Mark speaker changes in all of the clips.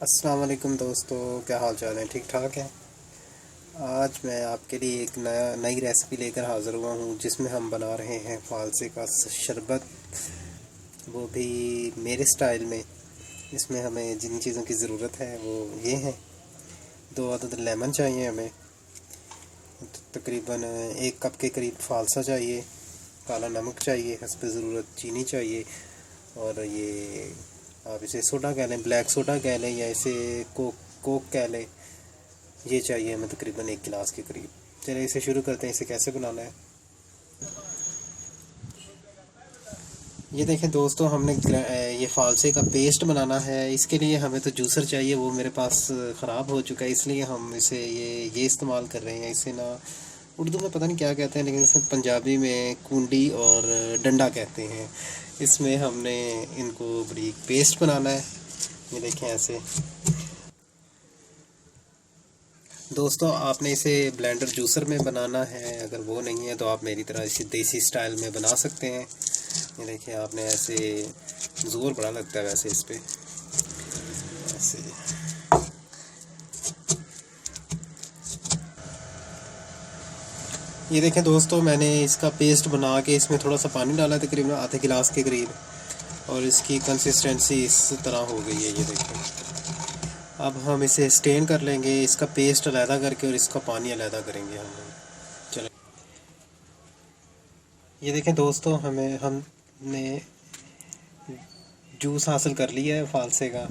Speaker 1: अस्सलाम वालेकुम दोस्तों, क्या हाल चाल है? ठीक ठाक है। आज मैं आपके लिए एक नई रेसिपी लेकर हाज़िर हुआ हूँ जिसमें हम बना रहे हैं फ़ालसे का शरबत, वो भी मेरे स्टाइल में। इसमें हमें जिन चीज़ों की ज़रूरत है वो ये हैं। 2 अदद लेमन चाहिए हमें, तकरीबन 1 कप के करीब फ़ालसा चाहिए, काला नमक चाहिए, हस्ब ज़रूरत चीनी चाहिए, और ये आप इसे सोडा कह लें, ब्लैक सोडा कह लें, या इसे कोक कह लें। ये चाहिए हमें तकरीबन 1 गिलास के करीब। चलिए इसे शुरू करते हैं। इसे कैसे बनाना है ये देखें दोस्तों, हमने ये फ़ालसे का पेस्ट बनाना है। इसके लिए हमें तो जूसर चाहिए, वो मेरे पास ख़राब हो चुका है, इसलिए हम इसे ये इस्तेमाल कर रहे हैं। इसे ना उर्दू में पता नहीं क्या कहते हैं, लेकिन इसे पंजाबी में कुंडी और डंडा कहते हैं। इसमें हमने इनको बारीक पेस्ट बनाना है। ये देखें ऐसे दोस्तों, आपने इसे ब्लेंडर जूसर में बनाना है। अगर वो नहीं है तो आप मेरी तरह इसे देसी स्टाइल में बना सकते हैं। ये देखिए, आपने ऐसे ज़ोर बड़ा लगता है वैसे इस पे ऐसे। ये देखें दोस्तों, मैंने इसका पेस्ट बना के इसमें थोड़ा सा पानी डाला तकरीबन आधे गिलास के करीब, और इसकी कंसिस्टेंसी इस तरह हो गई है। ये देखें, अब हम इसे स्टेन कर लेंगे, इसका पेस्ट अलहदा करके, और इसका पानी अलहदा करेंगे हम लोग। चलो, ये देखें दोस्तों, हमने जूस हासिल कर लिया है फ़ालसे का।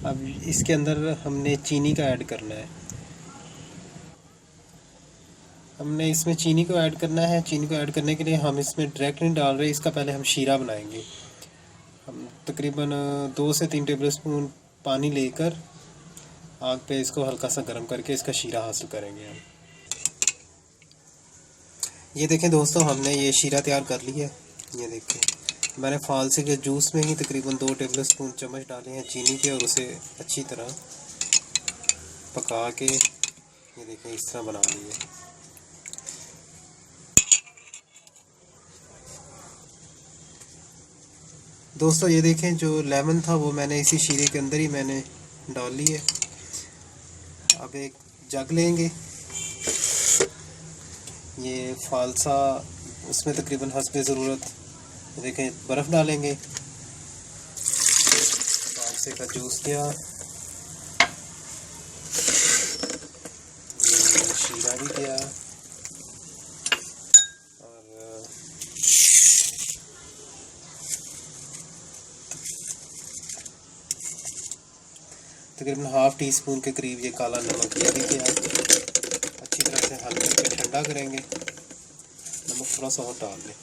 Speaker 1: अब इसके अंदर हमने चीनी का ऐड करना है। हमने इसमें चीनी को ऐड करना है। चीनी को ऐड करने के लिए हम इसमें डायरेक्ट नहीं डाल रहे, इसका पहले हम शीरा बनाएंगे। हम तकरीबन 2 से 3 टेबल स्पून पानी लेकर आग पे इसको हल्का सा गर्म करके इसका शीरा हासिल करेंगे हम। ये देखें दोस्तों, हमने ये शीरा तैयार कर लिया है। ये देखें, मैंने फ़ालसे के जूस में ही तकरीबन 2 टेबल स्पून चम्मच डाले हैं चीनी के, और उसे अच्छी तरह पका के ये देखें इस तरह बना लिए। दोस्तों ये देखें, जो लेमन था वो मैंने इसी शीरे के अंदर ही मैंने डाल ली है। अब एक जग लेंगे, ये फ़ालसा उसमें तकरीबन हस्बे ज़रूरत देखें बर्फ़ डालेंगे। फ़ालसे का जूस दिया, ये शीरा भी दिया, और तकरीबन ½ टी स्पून के करीब ये काला नमक ये भी किया। अच्छी तरह से हल करके ठंडा करेंगे। नमक थोड़ा सा और डाल दें।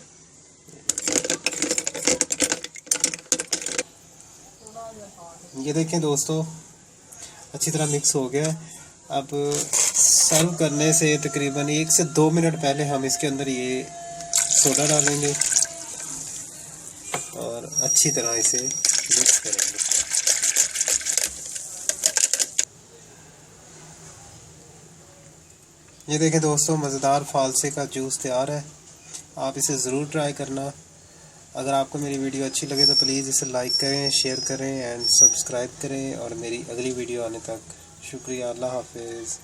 Speaker 1: ये देखें दोस्तों, अच्छी तरह मिक्स हो गया। अब सर्व करने से तकरीबन 1 से 2 मिनट पहले हम इसके अंदर ये सोडा डालेंगे और अच्छी तरह इसे मिक्स करेंगे। ये देखें दोस्तों, मज़ेदार फ़ालसे का जूस तैयार है। आप इसे ज़रूर ट्राई करना। अगर आपको मेरी वीडियो अच्छी लगे तो प्लीज़ इसे लाइक करें, शेयर करें एंड सब्सक्राइब करें। और मेरी अगली वीडियो आने तक शुक्रिया। अल्लाह हाफ़िज़।